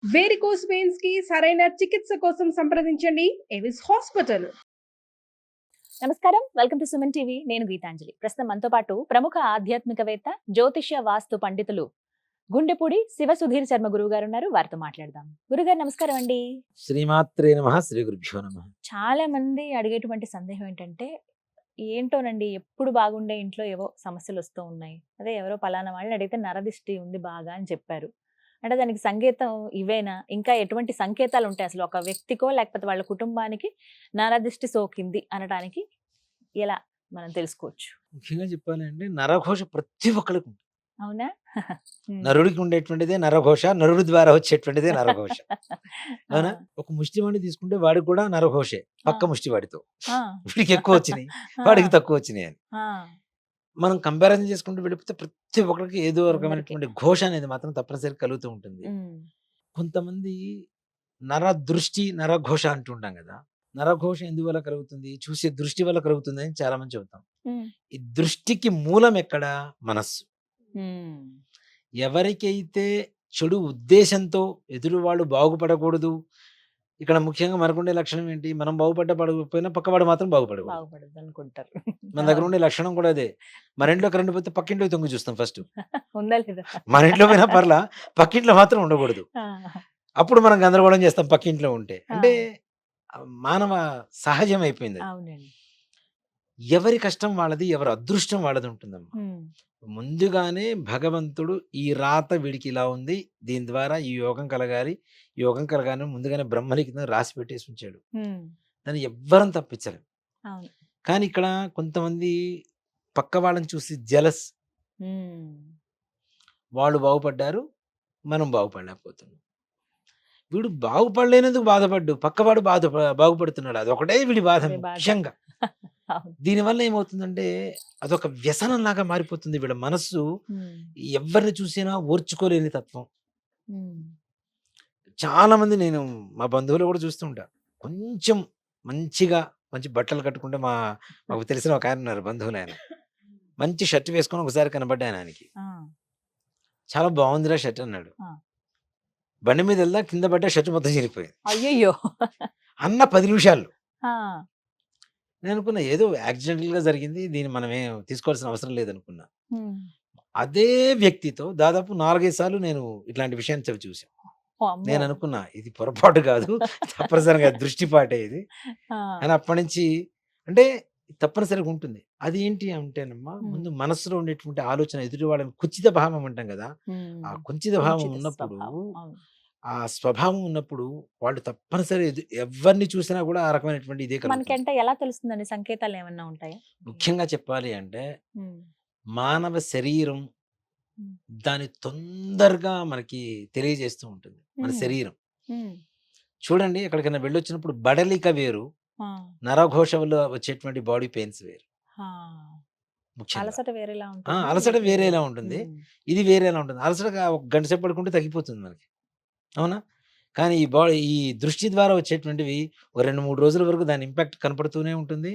Varicose veins కి సరైన చికిత్స కోసం సంప్రదించండి ఎవిస్ హాస్పిటల్. నమస్కారం, వెల్కమ్ టు సుమన్ టీవీ. నేను గీతాంజలి. ప్రస్తుతం మనతో పాటు ప్రముఖ ఆధ్యాత్మికవేత్త, జ్యోతిష్య వాస్తు పండితులు గుండెపూడి శివ సుధీర్ శర్మ గురువు గారు ఉన్నారు. వారితో మాట్లాడదాం. గురుగారు నమస్కారం అండి. శ్రీమాత్రే నమః, శ్రీ గురుభ్యో నమః. చాలా మంది అడిగేటువంటి సందేహం ఏంటంటే, ఏంటోనండి ఎప్పుడు బాగుండే ఇంట్లో ఏవో సమస్యలు వస్తూ ఉన్నాయి. అదే ఎవరో పలానా వాళ్ళని అడిగితే నరదిష్టి ఉంది బాగా అని చెప్పారు. అంటే దానికి సంకేతం ఇవేనా? ఇంకా ఎటువంటి సంకేతాలు ఉంటాయి అసలు ఒక వ్యక్తికో లేకపోతే వాళ్ళ కుటుంబానికి నరదిష్టి సోకింది అనడానికి ఎలా మనం తెలుసుకోవచ్చు? ముఖ్యంగా చెప్పాలంటే నరఘోష ప్రతి ఒక్కరికి ఉంటుంది. అవునా? నరుడికి ఉండేటువంటిదే నరఘోష, నరుడి ద్వారా వచ్చేటువంటిదే నరఘోష. అవునా? ఆ! ఒక ముష్టివాడిని తీసుకుంటే వాడికి కూడా నరఘోషే, పక్క ఆ! ముష్టివాడితో. ఆ! వీడికి ఎక్కువ వచ్చినాయి, ఆ! వాడికి తక్కువ వచ్చినాయి అని. ఆ! మనం కంపారిజన్ చేసుకుంటూ వెళ్ళిపోతే ప్రతి ఒక్కరికి ఏదో అందరికి. రకమైనటువంటి ఘోష అనేది మాత్రం తప్పనిసరి కలుగుతూ ఉంటుంది. కొంతమంది నరదృష్టి, నరఘోష అంటుంటాం కదా. నరఘోష ఎందువల్ల కలుగుతుంది? చూసే దృష్టి వల్ల కలుగుతుంది అని చాలా మంది చెబుతాం. ఈ దృష్టికి మూలం ఎక్కడ? మనస్సు. ఎవరికైతే చెడు ఉద్దేశంతో ఎదురు వాళ్ళు బాగుపడకూడదు, ఇక్కడ ముఖ్యంగా మనకుండే లక్షణం ఏంటి? మనం బాగుపడకపోయినా పక్కవాడు మాత్రం బాగుపడకూడదు. బాగుపడదు అనుకుంటారు. మన దగ్గర ఉండే లక్షణం కూడా అదే. మన ఇంట్లో కరెంట్ పోతే పక్కింట్లో తొంగి చూస్తాం ఫస్ట్. ఉందా లేదా? మన ఇంట్లో పోయినా పర్లా, పక్కింట్లో మాత్రం ఉండకూడదు. ఆ! అప్పుడు మనం గందరగోళం చేస్తాం పక్కింట్లో ఉంటే. ఆ! అంటే మానవ సహజం అయిపోయింది అది. అవునండి. ఎవరి కష్టం వాళ్ళది, ఎవరి అదృష్టం వాళ్ళది ఉంటుందమ్మా. ముందుగానే భగవంతుడు ఈ రాత వీడికి ఇలా ఉంది, దీని ద్వారా ఈ యోగం కలగాలి, ఈ యోగం కలగాలని ముందుగానే బ్రహ్మలిఖితం రాసి పెట్టేసి ఉంచాడు. దాన్ని ఎవ్వరం తప్పించలేం. అవును. కానీ ఇక్కడ కొంతమంది పక్క వాళ్ళని చూసి జలస్, వాళ్ళు బాగుపడ్డారు, మనం బాగుపడలేకపోతున్నాం. వీడు బాగుపడలేనందుకు బాధపడ్డు, పక్కవాడు బాగుపడుతున్నాడు, అదొకటే వీడి బాధ అదే బాధ. ముఖ్యంగా. అవును. దీనివల్ల ఏమవుతుందంటే అదొక వ్యసనం లాగా మారిపోతుంది. వీళ్ళ మనస్సు ఎవరిని చూసినా ఓర్చుకోలేని తత్వం. చాలా మంది నేను మా బంధువులు కూడా చూస్తూ ఉంటా. కొంచెం మంచిగా మంచి బట్టలు కట్టుకుంటే మాకు తెలిసిన ఒక ఆయన ఉన్నారు, బంధువులు ఆయన. మంచి షర్ట్ వేసుకొని ఒకసారి కనబడ్డాను ఆయనకి. చాలా బాగుందిరా షర్ట్ అన్నాడు. ఆ. బండి మీద వెళ్దా కింద పడ్డా షర్ట్ మొత్తం చిరిగిపోయింది. అయ్యయ్యో! అన్న 10 నిమిషాలు. ఆ! నేను అనుకున్నా ఏదో యాక్సిడెంటల్ గా జరిగింది, దీన్ని మనమేం తీసుకోవాల్సిన అవసరం లేదనుకున్నా. అదే వ్యక్తితో దాదాపు 4, 5 సార్లు నేను ఇట్లాంటి విషయాన్ని చూశాను. అమ్మో! నేను అనుకున్నా ఇది పొరపాటు కాదు, తప్పనిసరిగా దృష్టిపాటే ఇది ఆ! అని. అప్పటి నుంచి అంటే తప్పనిసరిగా ఉంటుంది. అది ఏంటి అంటేనమ్మా, ముందు మనస్సులో ఉండేటువంటి ఆలోచన ఎదుటి వాళ్ళని కుచిత భావం అంటాం కదా. ఆ కుచిత భావం కుంచిత ఉన్నప్పుడు, స్వభావం. అవును. ఆ స్వభావం ఉన్నప్పుడు వాళ్ళు తప్పనిసరి ఎవరిని చూసినా కూడా ఆ రకమైనటువంటి ఇదే కలుగుతుంది. మనకంటే ఎలా తెలుస్తుందండి? సంకేతాలు ఏమన్నా ఉంటాయా? ముఖ్యంగా చెప్పాలి అంటే మానవ శరీరం దాని తొందరగా మనకి తెలియజేస్తూ ఉంటుంది. మన శరీరం చూడండి, ఎక్కడికైనా వెళ్ళొచ్చినప్పుడు బడలిక వేరు, నరఘోష వల్ల వచ్చేటువంటి బాడీ పెయిన్స్ వేరు. ముఖ్యంగా అలసట వేరేలా ఉంటుంది. అలసట వేరేలా ఉంటుంది, ఇది వేరేలా ఉంటుంది. అలసట ఒక గంట సేపు పడుకుంటే తగ్గిపోతుంది మనకి, అవునా? కానీ ఈ దృష్టి ద్వారా వచ్చేటువంటివి ఒక 2-3 రోజుల వరకు దాని ఇంపాక్ట్ కనపడుతూనే ఉంటుంది.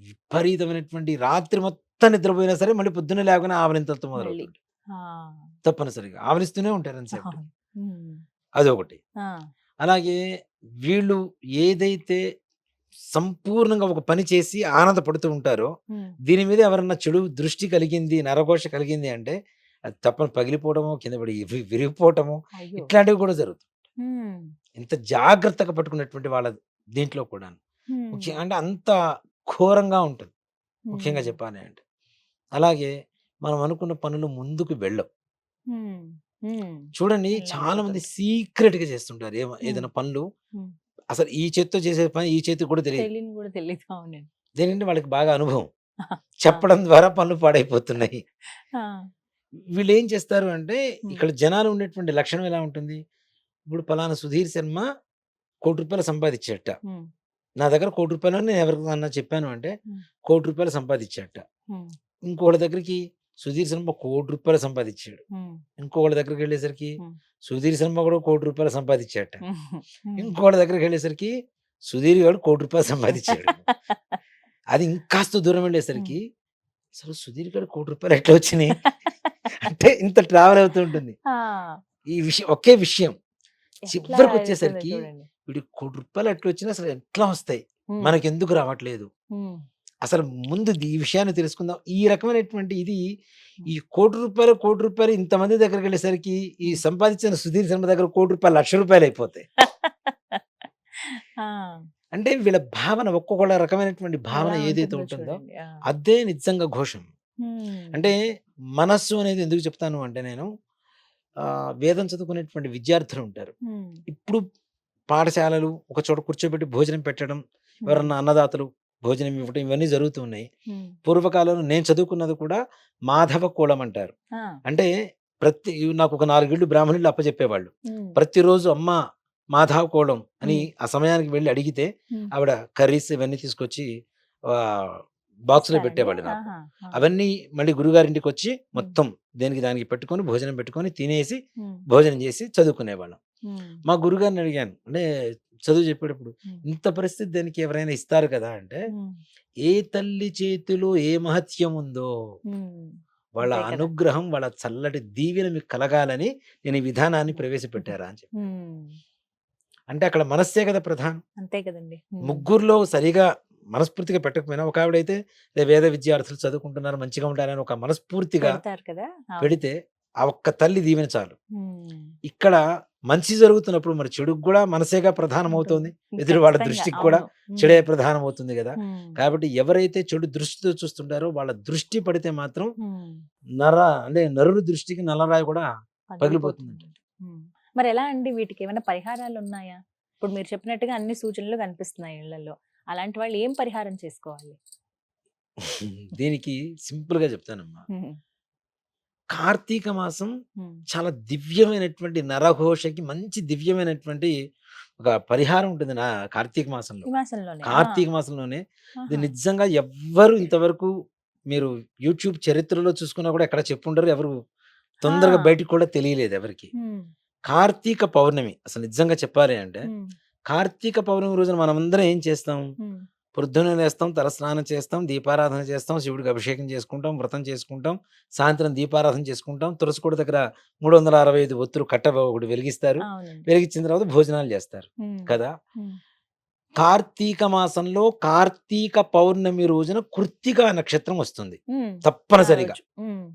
విపరీతమైనటువంటి రాత్రి మొత్తం నిద్రపోయినా సరే మళ్ళీ పొద్దున్న లేకుండా ఆవలింతలతో మొదలవుతుంది. తప్పనిసరిగా ఆవలిస్తూనే ఉంటారు ఎంతసేపు. అదొకటి. అలాగే వీళ్ళు ఏదైతే సంపూర్ణంగా ఒక పని చేసి ఆనందపడుతూ ఉంటారో, దీని మీద ఎవరన్నా చెడు దృష్టి కలిగింది, నరఘోష కలిగింది అంటే అది తప్పని పగిలిపోవడమో, కింద పడి విరిగిపోవటము, ఇట్లాంటివి కూడా జరుగుతుంది. ఎంత జాగ్రత్తగా పట్టుకున్నటువంటి వాళ్ళ దీంట్లో కూడా ముఖ్యంగా అంటే అంత ఘోరంగా ఉంటుంది ముఖ్యంగా చెప్పాలి అంటే. అలాగే మనం అనుకున్న పనులు ముందుకు వెళ్ళవు. చూడండి, చాలా మంది సీక్రెట్ గా చేస్తుంటారు ఏదైనా పనులు. అసలు ఈ చేతితో చేసే పని ఈ చేతికి కూడా తెలియదు. దేనికంటే వాళ్ళకి బాగా అనుభవం. చెప్పడం ద్వారా పనులు పాడైపోతున్నాయి. వీళ్ళు ఏం చేస్తారు అంటే, ఇక్కడ జనాలు ఉండేటువంటి లక్షణం ఎలా ఉంటుంది? ఇప్పుడు పలానా సుధీర్ శర్మ ₹1,00,00,000 సంపాదించట, నా దగ్గర ₹1,00,00,000 నేను ఎవరికన్నా చెప్పాను అంటే ₹1,00,00,000 సంపాదించట. ఇంకోళ్ళ దగ్గరికి సుధీర్ శర్మ ₹1,00,00,000 సంపాదించాడు. ఇంకొకళ్ళ దగ్గరికి వెళ్ళేసరికి సుధీర్ శర్మ కూడా ₹1,00,00,000 సంపాదించాట. ఇంకోళ్ళ దగ్గరికి వెళ్ళేసరికి సుధీర్ గారు ₹1,00,00,000 సంపాదించాడు. అది ఇంకాస్త దూరం వెళ్ళేసరికి అసలు సుధీర్ గారు ₹1,00,00,000 ఎట్లా వచ్చినాయి అంటే ఇంత ట్రావెల్ అవుతూ ఉంటుంది. ఈ విషయం ఒకే విషయం ఎట్లా చివరికి వెళ్తుందో వచ్చేసరికి చూడండి. వీడికి ₹1,00,00,000 ఎట్లా వచ్చినా అసలు ఎట్లా వస్తాయి? హ్మ్. మనకెందుకు రావట్లేదు? హ్మ్. అసలు ముందు ఈ విషయాన్ని తెలుసుకుందాం. ఈ రకమైనటువంటి ఇది ఈ హ్మ్. ₹1,00,00,000 ఇంతమంది దగ్గరికెళ్ళేసరికి ఈ హ్మ్. సంపాదించిన సుధీర్ శర్మ దగ్గర ₹1,00,00,000 ₹1,00,000 అయిపోతాయి. ఆ! అంటే వీళ్ళ భావన ఒక్కొక్కళ్ళ రకమైనటువంటి భావన ఎలా ఏదైతే ఉంటుందో ఉంటుందో చూడండి. ఆ! అదే నిజంగా ఘోషం. హ్మ్. అంటే మనస్సు అనేది ఎందుకు చెప్తాను అంటే నేను వేదం చదువుకునేటువంటి విద్యార్థులు ఉంటారు. హ్మ్. ఇప్పుడు పాఠశాలలు ఒక చోట కూర్చోబెట్టి భోజనం పెట్టడం, హ్మ్. ఎవరన్నా అన్నదాతలు భోజనం ఇవ్వటం ఇవన్నీ జరుగుతూ ఉన్నాయి. హ్మ్. పూర్వకాలంలో నేను చదువుకున్నది కూడా మాధవ కులం అంటారు. ఆ! అంటే నాకు ఒక 4 ఇళ్ళు బ్రాహ్మణులు అప్పజెప్పేవాళ్ళు. హ్మ్. ప్రతిరోజు అమ్మ మాధవ కోలం అని హ్మ్. ఆ సమయానికి వెళ్లి అడిగితే హ్మ్. ఆవిడ కర్రీస్ ఇవన్నీ తీసుకొచ్చి ఆహ్, బాక్స్‌లో ఇస్తారండి? పెట్టేవాళ్ళు నాకు. ఆహా! ఆ! అవన్నీ మళ్ళీ గురుగారింటికొచ్చి హ్మ్. మొత్తం దేనికి దానికి పెట్టుకొని భోజనం పెట్టుకొని తినేసి హ్మ్. భోజనం చేసి చదువుకునేవాళ్ళం. హ్మ్. మా గురుగారిని అడిగాను. అంటే చదువు చెప్పేటప్పుడు, హ్మ్. "ఇంత పరిస్థితి దేనికి ఎవరైనా ఇస్తారు కదా!" అంటే, హ్మ్. "ఏ తల్లి చేతిలో ఏ మహత్యం ఉందో, హ్మ్. వాళ్ళ అంతే కదా! అనుగ్రహం, వాళ్ళ చల్లటి దీవెన మీకు కలగాలని నేను ఈ విధానాన్ని హ్మ్. ప్రవేశపెట్టారా" అని చెప్పారు. హ్మ్. అంటే అక్కడ మనస్సే కదా ప్రధానం. అంతే కదండీ. హ్మ్. ముగ్గురిలో సరిగా మనస్ఫూర్తిగా పెట్టకపోయినా, ఒక ఆవిడైతే వేద విద్యార్థులు చదువుకుంటున్నారు, మంచిగా ఉండాలని ఒక మనస్ఫూర్తిగా పెడతారు కదా! అవును. పెడితే, ఆ ఒక్క తల్లి దీవెన చాలు. హ్మ్. ఇక్కడ మంచి జరుగుతున్నప్పుడు మరి చెడుకు గూడా మనసేగా ఉంటుంది. ప్రధానమవుతోంది. ఎదురు వాళ్ళ ఖచ్చితంగా. దృష్టికి కూడా అవును. చెడే హ్మ్. ప్రధానమవుతుంది గదా! హ్మ్. కాబట్టి ఎవరైతే చెడు దృష్టితో చూస్తుంటారో వాళ్ళ దృష్టి పడితే మాత్రం హ్మ్. నర అంటే నరుడి దృష్టికి నల్లరాయి కూడా పగిలిపోతుందంట. పగిలిపోతుందండి. హ్మ్. మరెలా అండి వీటికేమైనా పరిహారాలున్నాయా? ఇప్పుడు మీరు చెప్పినట్టుగా అన్ని సూచనలు కనిపిస్తున్నాయి ఇళ్ళల్లో. అలాంటి వాళ్ళు ఏం పరిహారం చేసుకోవాలి? దీనికి సింపుల్‌గా చెప్తానమ్మా. హ్మ్. కార్తీక మాసం హ్మ్. చాలా దివ్యమైనటువంటి నరఘోషకి మంచి దివ్యమైనటువంటి ఒక పరిహారం ఉంటుంది కార్తీక మాసంలో. ఈ మాసంలోనే. ఆ! కార్తీక మాసంలోనే ఇది ఆహా! నిజంగా ఎవ్వరు ఇంతవరకు మీరు యూట్యూబ్ చరిత్రలో చూసుకున్నా కూడా ఎక్కడ చెప్పుండరు. ఎవరు తొందరగా ఆ! బయటికి కూడా తెలియలేదు ఎవరికీ. హ్మ్. కార్తీక పౌర్ణమి అసలు నిజంగా చెప్పాలి అంటే, హ్మ్. కార్తీక పౌర్ణమి రోజున మనమందరం ఏం చేస్తాం? హ్మ్. పొద్దున్నే లేస్తాం, తలస్నానం చేస్తాం, దీపారాధన చేస్తాం, శివుడికి అభిషేకం చేసుకుంటాం, వ్రతం చేసుకుంటాం, సాయంత్రం దీపారాధన చేసుకుంటాం. తులసికోట దగ్గర 365 ఒత్తులు ఒకటి వెలిగిస్తారు. అవునండి. వెలిగించిన తర్వాత భోజనాలు చేస్తారు హ్మ్. కదా! హ్మ్. కార్తీక మాసంలో కార్తీక పౌర్ణమి రోజున కృత్తికా నక్షత్రం వస్తుంది. హ్మ్. ఆ తప్పనిసరిగా. రోజు. హ్మ్.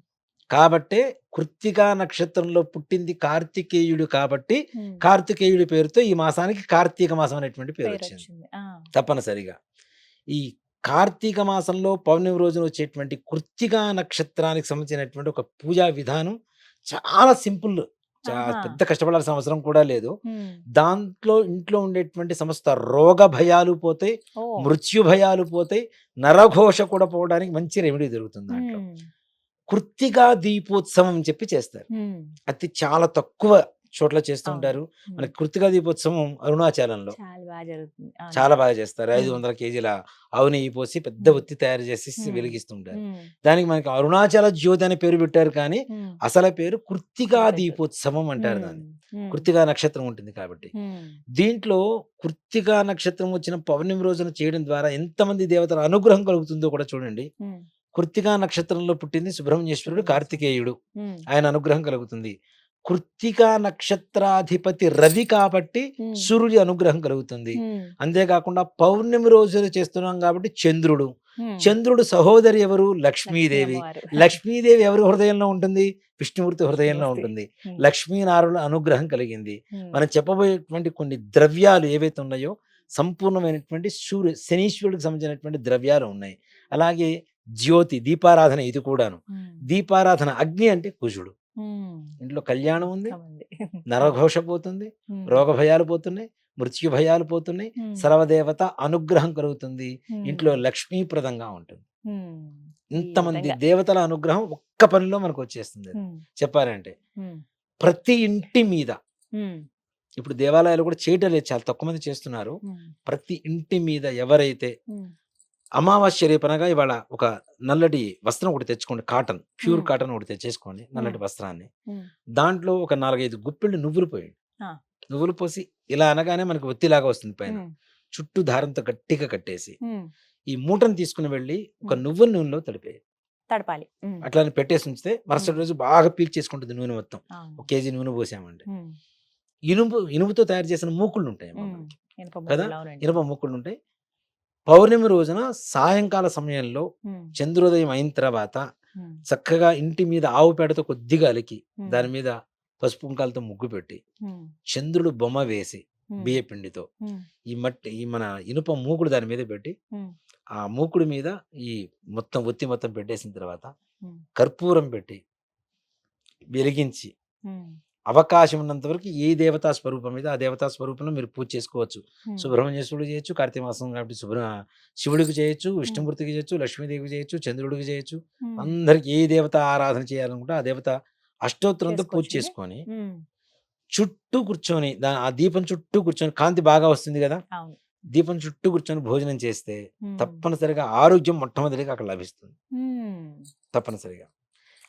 కాబట్టే కృత్తికా నక్షత్రంలో పుట్టింది కార్తికేయుడు కాబట్టి, హ్మ్. కార్తికేయుడి పేరుతో ఈ మాసానికి కార్తీక మాసం అనేటువంటి పేరొచ్చింది. పేరొచ్చింది. ఆ! తప్పనిసరిగా. ఈ కార్తీక మాసంలో పౌర్ణమి రోజున వచ్చేటువంటి కృత్తికా నక్షత్రానికి సంబంధించినటువంటి ఒక పూజా విధానం చాలా సింపుల్. ఆహా! పెద్ద కష్టపడాల్సిన అవసరం కూడా లేదు. హ్మ్. దాంట్లో ఇంట్లో ఉండేటువంటి సమస్త రోగ భయాలు పోతాయి, ఓహ్! మృత్యు భయాలు పోతాయి, నరఘోష కూడా పోవడానికి మంచి రెమెడీ దొరుకుతుంది దాంట్లో. హ్మ్. కృత్తికా దీపోత్సవం అని చెప్పి చేస్తారు. హ్మ్. అది చాలా తక్కువ చోట్ల చేస్తూ అవును. ఉంటారు. హ్మ్. మనకి కృత్తికా దీపోత్సవం అరుణాచలంలో చాలా జరుగుతుంది. అవును. చాలా బాగా చేస్తారు. హ్మ్. 500 కేజీల ఆవు నెయ్యి పోసి పెద్ద హ్మ్. ఒత్తి తయారు చేసేసి హ్మ్. వెలిగిస్తుంటారు. హ్మ్. దానికి మనకి అరుణాచల జ్యోతి అనే పేరు పెట్టారు కానీ, హ్మ్. అసల పేరు కృత్తికా అంతే కదా! దీపోత్సవం అంటారు హ్మ్. దాన్ని. హ్మ్. కృత్తికా నక్షత్రం ఉంటుంది కాబట్టి. హ్మ్. దీంట్లో కృత్తికా నక్షత్రం వచ్చిన పౌర్ణమి రోజున చేయడం ద్వారా ఎంతమంది దేవతల అనుగ్రహం కలుగుతుందో కూడా చూడండి. హ్మ్. కృత్తికా నక్షత్రంలో పుట్టింది సుబ్రహ్మణ్యేశ్వరుడు, సుబ్రహ్మణ్య స్వామి. కార్తికేయుడు. హ్మ్. ఆయన అనుగ్రహం కలుగుతుంది. కృత్తికా నక్షత్రాధిపతి రవి కాబట్టి హ్మ్. సూర్యుడి అనుగ్రహం కలుగుతుంది. హ్మ్. అంతేకాకుండా పౌర్ణమి రోజున చేస్తున్నాం కాబట్టి చంద్రుడు. హ్మ్. చంద్రుడు సహోదరి ఎవరు? లక్ష్మీ లక్ష్మీదేవి. అమ్మవారు. లక్ష్మీదేవి ఎవరి హృదయంలో ఉంటుంది? విష్ణుమూర్తి హృదయంలో విష్ణుమూర్తి. ఉంటుంది. హ్మ్. లక్ష్మీనారాయణుల అనుగ్రహం కలిగింది. హ్మ్. మనం చెప్పబోయేటువంటి కొన్ని ద్రవ్యాలు ఏవైతే ఉన్నాయో సంపూర్ణమైనటువంటి శనీశ్వరుడికి సంబంధించినటువంటి ద్రవ్యాలు ఉన్నాయి. అలాగే జ్యోతి, దీపారాధన ఇది కూడాను. హ్మ్. దీపారాధన అగ్ని అంటే కుజుడు. హ్మ్. ఇంట్లో కళ్యాణం ఉంది. ఎంతమంది. అవును. నరఘోష పోతుంది. హ్మ్. రోగ భయాలు పోతున్నాయి. మృత్యు భయాలు పోతున్నాయి. హ్మ్. సర్వదేవత అనుగ్రహం కలుగుతుంది. హ్మ్. ఇంట్లో లక్ష్మీప్రదంగా ఉంటుంది. హ్మ్. ఈ ఇంతమంది విధంగా. దేవతల అనుగ్రహం ఒక్క పనిలో మనకొచ్చేస్తుందది. హ్మ్. చెప్పాలంటే. హ్మ్. ప్రతి ఇంటి మీద హ్మ్. ఇప్పుడు దేవాలయాలు కూడా చేయటం లేదు. చాలా తక్కువ మంది చేస్తున్నారు. హ్మ్. ప్రతి ఇంటి మీద ఎవరైతే హ్మ్. అమావాస్య రేపనగా ఇవాళ ఒక నల్లటి వస్త్రం ఒకటి తెచ్చుకోండి. కాటన్. ప్యూర్ హ్మ్. కాటన్ ఒకటి తెచ్చేసుకోండి. హ్మ్. నల్లటి వస్త్రాన్ని. హ్మ్. దాంట్లో ఒక 4, 5 గుప్పిళ్ళు నువ్వులు పోయండి. ఆ! నువ్వులు పోసి ఇలా అనగానే మనకు ఒత్తిలాగా వస్తుంది పైన. హ్మ్. చుట్టూ దారంతో గట్టిగా కట్టేసి, హ్మ్. ఈ మూటను తీసుకొని వెళ్లి ఒక హ్మ్. నువ్వుల నూనెలో తడిపేయాలి. తడపాలి. హ్మ్. అట్లని పెట్టేసి ఉంచితే హ్మ్. మరుసటి రోజు బాగా పీల్చేసుకుంటుంది నూనె మొత్తం. అవును. ఒక కేజీ నూనె పోసామంటే. హ్మ్. ఇనుముతో తయారు చేసిన మూకుళ్ళు ఉంటాయమ్మా ఉమ్, మనకి ఇనుప కదా. ముక్కలు, అవునండి. ఇనుప మూకుళ్ళు ఉంటాయి. పౌర్ణమి రోజున సాయంకాల సమయంలో ఉమ్, చంద్రోదయం అయిన తర్వాత ఉమ్, చక్కగా ఇంటి మీద ఆవు పేడతో కొద్దిగా అలికి ఉమ్, దాని మీద పసుపు కుంకాలతో ముగ్గు పెట్టి ఉమ్, చంద్రుడు బొమ్మ వేసి ఉమ్, బియ్య పిండితో ఉమ్, ఈ మన ఇనుప మూకుడు దాని మీద పెట్టి ఉమ్, ఆ మూకుడు మీద ఈ ఒత్తి మొత్తం పెట్టేసిన తర్వాత ఉమ్, కర్పూరం పెట్టి వెలిగించి ఉమ్, అవకాశం ఉన్నంత వరకు ఏ దేవతా స్వరూపం మీద ఆ దేవతా స్వరూపంలో మీరు పూజ చేసుకోవచ్చు. ఉమ్, సుబ్రహ్మణ్యేశ్వరుడు చేయొచ్చు, కార్తీక మాసం కాబట్టి శివుడికి చేయొచ్చు, ఉమ్, విష్ణుమూర్తికి చేయొచ్చు, లక్ష్మీదేవికి చేయొచ్చు, చంద్రుడికి చేయొచ్చు. ఉమ్, అందరికి ఏ దేవత ఆరాధన చేయాలనుకుంటే ఆ దేవత అష్టోత్తరంతో పూజ చేసుకోవచ్చండి. చేసుకొని ఉమ్, చుట్టూ కూర్చొని ఆ దీపం చుట్టూ కూర్చొని కాంతి బాగా వస్తుంది కదా, అవును. దీపం చుట్టూ కూర్చొని భోజనం చేస్తే ఉమ్, తప్పనిసరిగా ఆరోగ్యం మొట్టమొదటిగా అక్కడ లభిస్తుంది. ఉమ్. తప్పనిసరిగా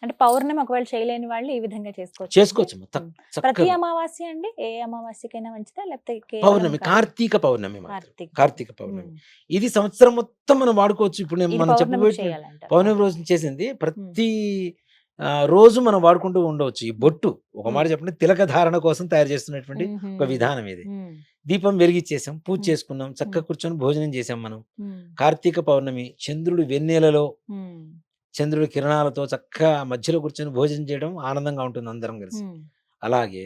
అంటే పౌర్ణమి ఒకవేళ చేయలేని వాళ్ళు ఈ విధంగా చేసుకోవచ్చు. చేసుకోవచ్చు. ఉమ్. ప్రతి చక్కగా అమావాస్య అండి, ఏ అమావాస్యకైనా మంచిదా లేకపోతే కేవలం పౌర్ణమి, కార్తీక పౌర్ణమి మాత్రం. కార్తీక కార్తీక పౌర్ణమి ఉమ్. ఇది సంవత్సరం మొత్తం మనం వాడుకోవచ్చు. ఇప్పుడు ఇది మనం పౌర్ణమికి చెప్పబోయే చేయాలంటారు. పౌర్ణమి రోజు చేసింది ప్రతి రోజు మనం వాడుకుంటూ ఉండవచ్చు. ఈ బొట్టు ఒక మాట చెప్పండి, తిలక ధారణ కోసం తయారు చేస్తున్నటువంటి ఒక విధానం ఇది. దీపం వెలిగించేసాం, పూజ చేసుకున్నాం, చక్కగా కూర్చొని భోజనం చేసాం మనం. కార్తీక పౌర్ణమి చంద్రుడు వెన్నెలలో చంద్రుడి కిరణాలతో చక్కగా మధ్యలో కూర్చొని భోజనం చేయడం ఆనందంగా ఉంటుంది అందరం కలిసి. అలాగే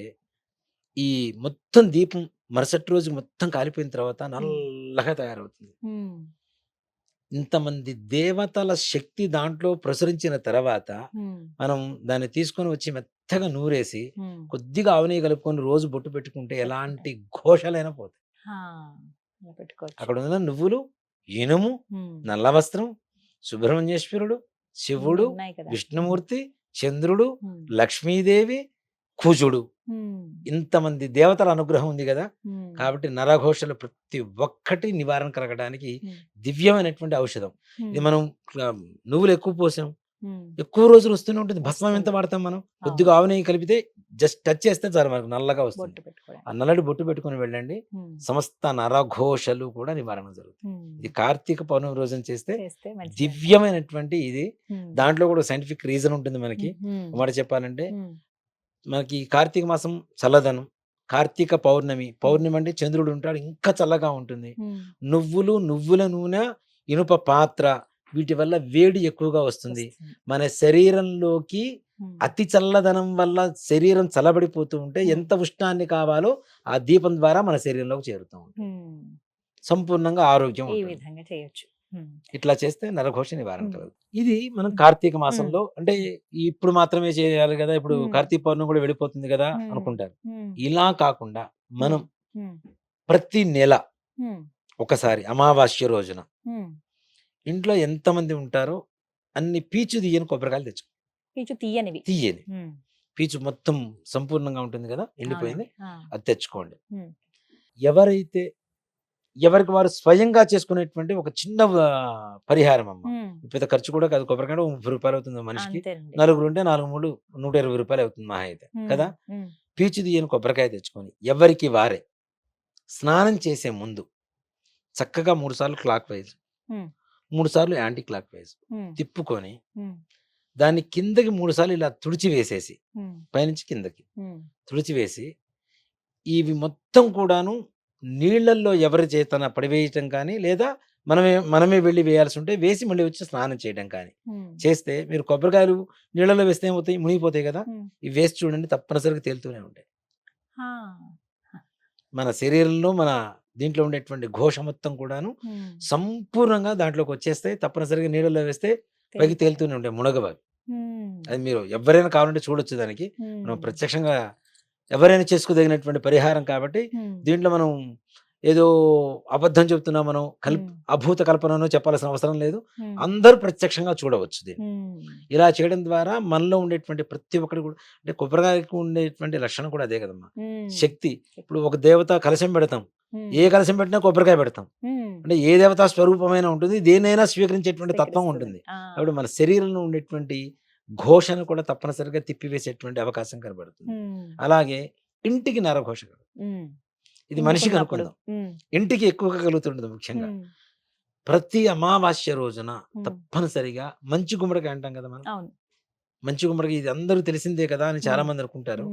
ఈ మొత్తం దీపం మరుసటి రోజు మొత్తం కాలిపోయిన తర్వాత నల్లగా తయారవుతుంది. ఇంతమంది దేవతల శక్తి దాంట్లో ప్రసరించిన తర్వాత మనం దాన్ని తీసుకొని వచ్చి మెత్తగా నూరేసి కొద్దిగా ఆవు నెయ్యి కలుపుకొని రోజు బొట్టు పెట్టుకుంటే ఎలాంటి ఘోషలైనా పోతాయి. అక్కడ ఉన్న నువ్వులు, ఇనుము, నల్ల వస్త్రం, సుబ్రహ్మణ్యేశ్వరుడు, శివుడు, విష్ణుమూర్తి, చంద్రుడు, లక్ష్మీదేవి, కుజుడు, ఇంతమంది దేవతల అనుగ్రహం ఉంది కదా. కాబట్టి నరఘోషలు ప్రతి ఒక్కటి నివారణ కలగడానికి దివ్యమైనటువంటి ఔషధం ఇది. మనం నువ్వులు ఎక్కువ పోసాం, ఎక్కువ రోజులు వస్తూనే ఉంటుంది. భస్మం ఎంత వాడతాం మనం, కొద్దిగా ఆవు నెయ్యి కలిపితే జస్ట్ టచ్ చేస్తే చాలు మనకు నల్లగా వస్తుంది. ఆ నల్లటి బొట్టు పెట్టుకుని వెళ్ళండి, సమస్త నరఘోషలు కూడా నివారణ జరుగుతుంది. ఇది కార్తీక పౌర్ణమి రోజున చేస్తే దివ్యమైనటువంటి ఇది. దాంట్లో కూడా సైంటిఫిక్ రీజన్ ఉంటుంది మనకి. మాట చెప్పాలంటే మనకి కార్తీక మాసం చల్లదనం, కార్తీక పౌర్ణమి అంటే చంద్రుడు ఉంటాడు, ఇంకా చల్లగా ఉంటుంది. నువ్వుల నూనె, ఇనుప పాత్ర, వీటి వల్ల వేడి ఎక్కువగా వస్తుంది. మన శరీరంలోకి అతి చల్లదనం వల్ల శరీరం చల్లబడిపోతూ ఉంటే ఎంత ఉష్ణాన్ని కావాలో ఆ దీపం ద్వారా మన శరీరంలోకి చేరుతూ ఉంటుంది. సంపూర్ణంగా ఆరోగ్యం ఈ విధంగా చేయొచ్చు. ఇట్లా చేస్తే నరఘోష నివారణ కలదు. ఇది మనం కార్తీక మాసంలో అంటే ఇప్పుడు మాత్రమే చేయాలి కదా, ఇప్పుడు కార్తీక పౌర్ణమి కూడా వెళ్ళిపోతుంది కదా అనుకుంటారు. ఇలా కాకుండా మనం ప్రతి నెల ఒకసారి అమావాస్య రోజున ఇంట్లో ఎంతమంది ఉంటారో అన్ని పీచు తీయని కొబ్బరికాయలు తెచ్చుకో. తీయని పీచు మొత్తం సంపూర్ణంగా ఉంటుంది కదా, ఎండిపోయింది, అది తెచ్చుకోండి. ఎవరికి వారు స్వయంగా చేసుకునేటువంటి ఒక చిన్న పరిహారం అమ్మ. పెద్ద ఖర్చు కూడా కాదు. కొబ్బరికాయ 30 రూపాయలు అవుతుంది మనిషికి. నలుగురు ఉంటే 4 120 రూపాయలు అవుతుంది మహా అయితే కదా. పీచు తీయని కొబ్బరికాయ తెచ్చుకొని ఎవరికి వారే స్నానం చేసే ముందు చక్కగా 3 సార్లు క్లాక్ వైజ్, 3 సార్లు యాంటీ క్లాక్ వైజ్ తిప్పుకొని దాన్ని కిందకి 3 సార్లు ఇలా తుడిచి వేసేసి, పైనుంచి కిందకి తుడిచి వేసి, ఇవి మొత్తం కూడాను నీళ్లల్లో ఎవరి చేతన పడివేయటం కానీ, లేదా మనమే వెళ్ళి వేయాల్సి ఉంటే వేసి మళ్ళీ వచ్చి స్నానం చేయడం కానీ చేస్తే, మీరు కొబ్బరికాయలు నీళ్ళలో వేస్తే ఏమవుతాయి, మునిగిపోతాయి కదా. ఇవి వేసి చూడండి, తప్పనిసరిగా తేలుతూనే ఉంటాయి. మన శరీరంలో మన దీంట్లో ఉండేటువంటి ఘోష మొత్తం కూడాను సంపూర్ణంగా దాంట్లోకి వచ్చేస్తాయి. తప్పనిసరిగా నీళ్ళలో వేస్తే పైకి తేలుతూనే ఉంటాయి, మునగవాలి. అది మీరు ఎవరైనా కావాలంటే చూడొచ్చు. దానికి మనం ప్రత్యక్షంగా ఎవరైనా చేసుకోదగినటువంటి పరిహారం కాబట్టి దీంట్లో మనం ఏదో అబద్ధం చెప్తున్నా, మనం అభూత కల్పనను చెప్పాల్సిన అవసరం లేదు. అందరూ ప్రత్యక్షంగా చూడవచ్చు దీన్ని. ఇలా చేయడం ద్వారా మనలో ఉండేటువంటి ప్రతి ఒక్కటి కూడా, అంటే కొబ్బరికాయకు ఉండేటువంటి లక్షణం కూడా అదే కదమ్మా, శక్తి. ఇప్పుడు ఒక దేవత కలశం పెడతాం, ఏ కలశం పెట్టినా కొబ్బరికాయ పెడతాం, అంటే ఏ దేవతా స్వరూపమైన ఉంటుంది, దేనైనా స్వీకరించేటువంటి తత్వం ఉంటుంది. కాబట్టి మన శరీరంలో ఉండేటువంటి ఘోషను కూడా తప్పనిసరిగా తిప్పివేసేటువంటి అవకాశం కనబడుతుంది. అలాగే ఇంటికి నరఘోష, ఇది మనిషికి అనుకుందాం, ఇంటికి ఎక్కువగా కలుగుతుంటుంది. ముఖ్యంగా ప్రతి అమావాస్య రోజున తప్పనిసరిగా మంచి గుమ్మడికాయ అంటాం కదా మనం, మంచి గుమ్మడికాయ ఇది అందరూ తెలిసిందే కదా అని చాలా మంది అనుకుంటారు.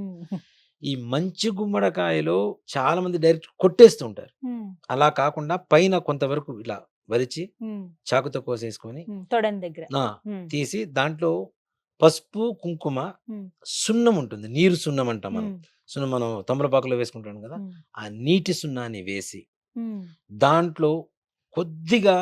ఈ మంచి గుమ్మడికాయలో చాలా మంది డైరెక్ట్ కొట్టేస్తూ ఉంటారు. ఉమ్, అలా కాకుండా పైన కొంతవరకు ఇలా వలిచి ఉమ్, చాకుతో కోసేసుకొని తొడని దగ్గర. ఆ! ఉమ్, తీసి దాంట్లో పసుపు, కుంకుమ, ఉమ్, సున్నం ఉంటుంది. నీరు సున్నం అంటాం మనం. ఉమ్, సున్నం మనం తమలపాకులో వేసుకుంటాం కదా! ఉమ్, ఆ నీటి సున్నాన్ని వేసి ఉమ్, దాంట్లో కొద్దిగా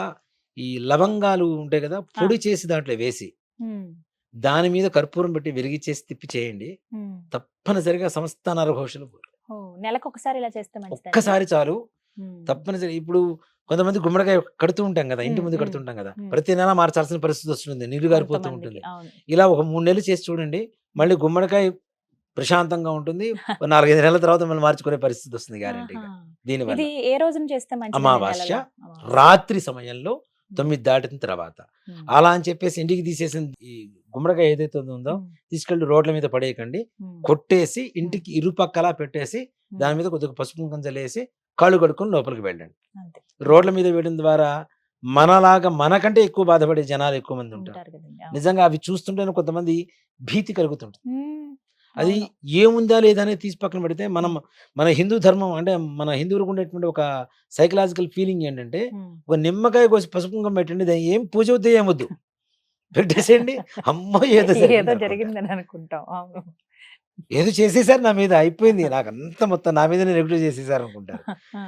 ఈ లవంగాలు ఉంటాయి కదా! ఆ, పొడి చేసి దాంట్లో వేసి ఉమ్, దాని మీద కర్పూరం పెట్టి వెలిగిచ్చేసి తిప్పి చేయండి. ఉమ్. తప్పనిసరిగా సమస్త నరఘోషలు ఓ, నెలకు ఒకసారి ఇలా చేస్తే మంచిదండి. ఒక్కసారి చాలు. ఉమ్, తప్పనిసరి ఇప్పుడు కొంతమంది గుమ్మడికాయ కడుతూ ఉంటాం కదా! ఇంటి ఉమ్, ముందు ఉమ్, కడుతుంటాం కదా! ఉమ్. ప్రతి నెల మార్చాల్సిన పరిస్థితి వస్తుంది. నీళ్లు గారిపోతూ కొంతమందికి ఉంటుంది. అవును. ఇలా ఒక 3 నెలలు చేసి చూడండి. మళ్ళీ గుమ్మడికాయ ప్రశాంతంగా ఉంటుంది. ఓ 4, 5 నెలల తర్వాత మళ్ళీ మార్చుకునే పరిస్థితి వస్తుంది గ్యారంటీగా. ఆహా. దీనివల్ల. ఇది ఏ రోజున చేస్తే మంచిదండి అమావాస్య నెలలో? అమావాస్య. రాత్రి సమయంలో ఉమ్, 9 దాటిన తర్వాత. ఉమ్, అలా అని చెప్పేసి ఇంటికి తీసేసిన ఈ గుమ్మడికాయ ఏదైతే ఉందో ఉమ్, తీసుకెళ్ళి రోడ్ల మీద పడేయకండి. ఉమ్, కొట్టేసి ఇంటికి ఇరుపక్కలా పెట్టేసి ఉమ్. దాని మీద కొద్దిగా పసుపు కుంకం చల్లేసి కాళ్ళు కడుక్కొని లోపలికి వెళ్ళండి. అంతే. రోడ్ల మీద వేయడం ద్వారా మనలాగా మనకంటే ఎక్కువ బాధపడే జనాలు ఎక్కువ మంది ఉంటారు. ఉంటారు కదండి. అవును. నిజంగా అవి చూస్తుంటేనే కొంతమంది భీతి కలుగుతుంటుంది. ఉమ్, అది అవును. ఏముందా లేదా అనేది తీసి పక్కన పెడితే మనం మన హిందూ ధర్మం అంటే మన హిందువులకు ఉండేటువంటి ఒక సైకలాజికల్ ఫీలింగ్ ఏంటంటే ఉమ్. ఒక నిమ్మకాయ కోసి పసుపు కుంకం పెట్టండి. దాన్ని ఏం పూజ వద్దు ఏమొద్దు పెట్టేసేయండి. అమ్మో ఏదో ఏదో జరిగింది అనుకుంటా. జరిగిందని అనుకుంటాం. అవును. ఏదో చేసేసారు నా మీద అయిపోయింది. నాకంతా మొత్తం నా మీదనే నెగెటివ్ చేసేసారు అనుకుంటారు. ఆ,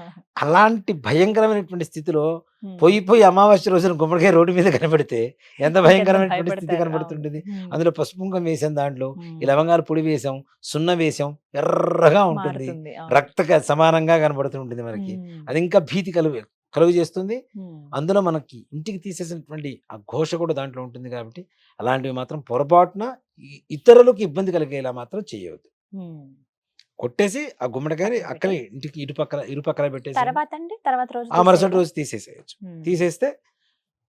అలాంటి భయంకరమైనటువంటి స్థితిలో ఉమ్. పోయి అమావాస్య రోజున గుమ్మడికాయ రోడ్డు మీద కనబడితే ఎంత ఇంకెంత భయంకరమైనటువంటి స్థితి భయపడతారు. అవును. కనబడుతుంటుంది. ఉమ్, అందులో పసుపు కుంకం వేసాం, దాంట్లో ఈ ఉమ్. లవంగాల పొడి వేసాం, సున్న వేసాం, ఎర్రగా ఉంటుంది. మారుతుంది. అవును. రక్త సమానంగా కనబడుతూ ఉంటుంది మనకి. ఉమ్, అది ఇంకా భీతి కలుగు చేస్తుంది. ఉమ్. అందులో మనకి ఇంటికి తీసేసినటువంటి ఆ ఘోష కూడా దాంట్లో ఉంటుంది కాబట్టి అలాంటివి మాత్రం పొరపాటున ఇతరులకు ఇబ్బంది కలిగేలా మాత్రం చేయవద్దు. ఉమ్. కొట్టేసి ఆ గుమ్మడికాయని పక్కన అక్కడే పెట్టేసి. ఇంటికి ఇరుపక్కల పెట్టేసి తర్వాత అండి తర్వాత రోజు ఆ మరుసటి తీసేయరా? రోజు తీసేసేయచ్చు. ఉమ్, తీసేస్తే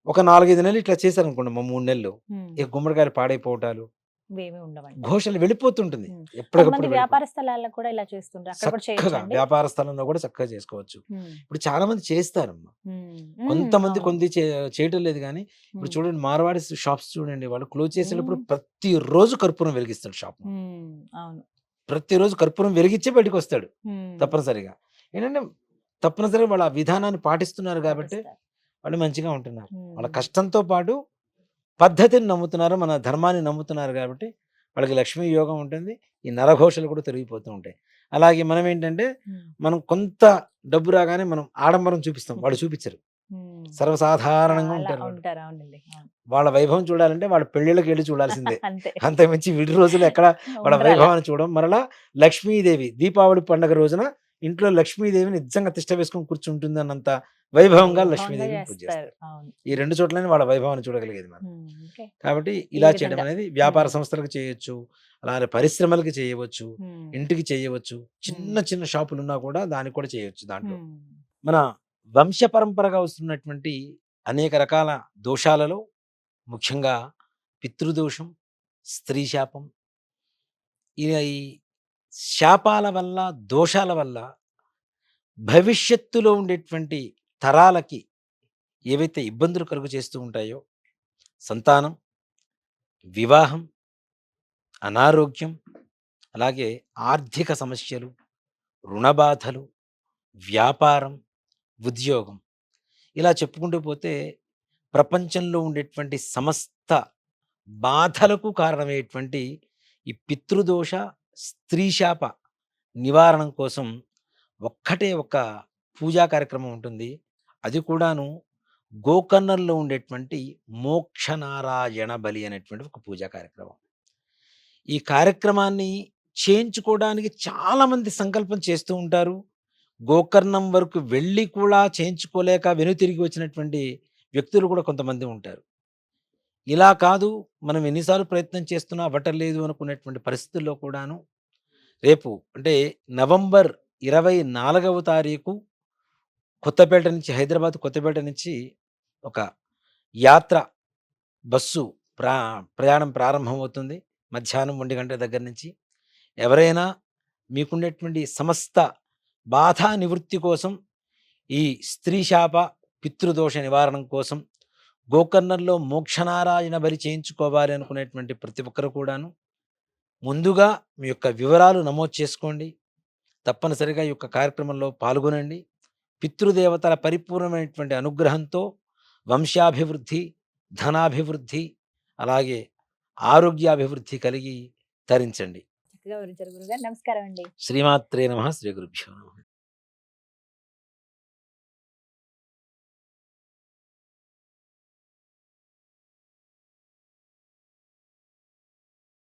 ఒక 4, 5 నెలలు ఇట్లా చేశారనుకోండి, 3 నెలలు ఉమ్. ఇక గుమ్మడికాయలు పాడైపోవటాలు, ఇవేమీ ఉండవండి. ఘోషలు వెళ్ళిపోతుంటుంది. ఉమ్. ఎప్పటికప్పుడు కొంతమంది వ్యాపార స్థలాల్లో కూడా ఇలా చేస్తుంటారు. అక్కడ కూడా చక్కగా చేయొచ్చండి. వ్యాపార స్థలంలో కూడా చక్కగా చేసుకోవచ్చు. ఉమ్, ఇప్పుడు చాలా మంది చేస్తారమ్మా. ఉమ్, ఉమ్, కొంతమంది అవును. కొంది చేయటం లేదు కానీ ఇప్పుడు ఉమ్, చూడండి మార్వాడి షాప్స్ చూడండి, వాళ్ళు క్లోజ్ చేసేటప్పుడు ఉమ్, ప్రతిరోజు కర్పూరం వెలిగిస్తాడు షాప్. ఉమ్, అవును. ప్రతిరోజు కర్పూరం వెలిగించే బయటకు వస్తాడు ఉమ్, తప్పనిసరిగా. ఏంటంటే తప్పనిసరిగా వాళ్ళ ఆ విధానాన్ని పాటిస్తున్నారు కాబట్టి పాటిస్తారు. వాళ్ళు మంచిగా ఉంటున్నారు. వాళ్ళ ఉమ్, కష్టంతో పాటు పద్ధతిని నమ్ముతున్నారు, మన ధర్మాన్ని నమ్ముతున్నారు కాబట్టి వాళ్ళకి లక్ష్మీ యోగం ఉంటుంది. ఈ నరఘోషలు కూడా తొలగిపోతూ ఉంటాయి. అలాగే మనం ఏంటంటే ఉమ్, మనం కొంత డబ్బు రాగానే మనం ఆడంబరం చూపిస్తాం, వాళ్ళు చూపించరు. ఉమ్. సర్వసాధారణంగా చాలా ఉంటారు వాళ్ళు. ఉంటారు. అవునండి. అవును. వాళ్ళ వైభవం చూడాలంటే వాళ్ళ పెళ్ళిళ్ళకి వెళ్ళి చూడాల్సిందే. అంతే. అంతకుమించి విడి రోజులు ఎక్కడ వాళ్ళ ఉండరు అలా. వైభవాన్ని చూడడం. మరలా లక్ష్మీదేవి దీపావళి పండుగ రోజున ఇంట్లో లక్ష్మీదేవి నిజంగా తిష్ట వేసుకొని కూర్చుంటుంది అన్నంత వైభవంగా వైభవంగా లక్ష్మీదేవిని పూజ చేస్తారు. చేస్తారు. అవును. ఈ 2 చోట్లనే వాళ్ళ వైభవాన్ని చూడగలిగేది మనం. ఉమ్, ఓకే. కాబట్టి ఈ ఇలా చేయడం విధంగా. అనేది వ్యాపార ఉమ్, సంస్థలకు చేయొచ్చు. అలానే పరిశ్రమలకి చేయవచ్చు. ఉమ్, ఇంటికి చేయవచ్చు. ఉమ్, చిన్న చిన్న షాపులున్నా కూడా దానికి కూడా చేయొచ్చు దాంట్లో. ఉమ్, మన వంశ పరంపరగా వస్తున్నటువంటి అనేక రకాల దోషాలలో ముఖ్యంగా పితృదోషం, స్త్రీ శాపం, ఈ శాపాల వల్ల, దోషాల వల్ల భవిష్యత్తులో ఉండేటువంటి తరాలకి ఏవైతే ఇబ్బందులు కలుగు చేస్తూ ఉంటాయో, సంతానం, వివాహం, అనారోగ్యం, అలాగే ఆర్థిక సమస్యలు, రుణబాధలు, వ్యాపారం, ఉద్యోగం, ఇలా చెప్పుకుంటూ పోతే ప్రపంచంలో ఉండేటువంటి సమస్త బాధలకు కారణమయ్యేటువంటి ఈ పితృదోష, స్త్రీ శాప నివారణం కోసం ఒక్కటే ఒక పూజా కార్యక్రమం ఉంటుంది. అది కూడాను గోకర్ణంలో ఉండేటువంటి మోక్షనారాయణ బలి అనేటువంటి ఒక పూజా కార్యక్రమం. ఈ కార్యక్రమాన్ని చేయించుకోవడానికి చాలా మంది సంకల్పం చేస్తూ ఉంటారు. గోకర్ణం వరకు వెళ్ళి కూడా చేయించుకోలేక వెనుతిరిగి వచ్చినటువంటి వ్యక్తులు కూడా కొంతమంది ఉంటారు. ఇలా కాదు, మనం ఎన్నిసార్లు ప్రయత్నం చేస్తున్నా అవ్వటం అనుకునేటువంటి పరిస్థితుల్లో కూడాను రేపు అంటే నవంబర్ 24వ తారీఖు కొత్తపేట నుంచి, హైదరాబాద్ కొత్తపేట నుంచి ఒక యాత్ర బస్సు ప్రయాణం ప్రారంభమవుతుంది. మధ్యాహ్నం 1 గంట దగ్గర నుంచి. ఎవరైనా మీకున్నటువంటి సమస్త బాధా నివృత్తి కోసం, ఈ స్త్రీ శాప, పితృదోష నివారణం కోసం గోకర్ణంలో మోక్షనారాయణ బలి చేయించుకోవాలి అనుకునేటువంటి ప్రతి ఒక్కరు కూడాను ముందుగా మీ యొక్క వివరాలు నమోదు చేసుకోండి. తప్పనిసరిగా ఈ యొక్క కార్యక్రమంలో పాల్గొనండి. పితృదేవతల పరిపూర్ణమైనటువంటి అనుగ్రహంతో వంశాభివృద్ధి, ధనాభివృద్ధి, అలాగే ఆరోగ్యాభివృద్ధి కలిగి తరించండి. చక్కగా వివరించారు గురుగారు. నమస్కారం అండి. శ్రీమాత్రే నమః. శ్రీ గురుభ్యో నమః.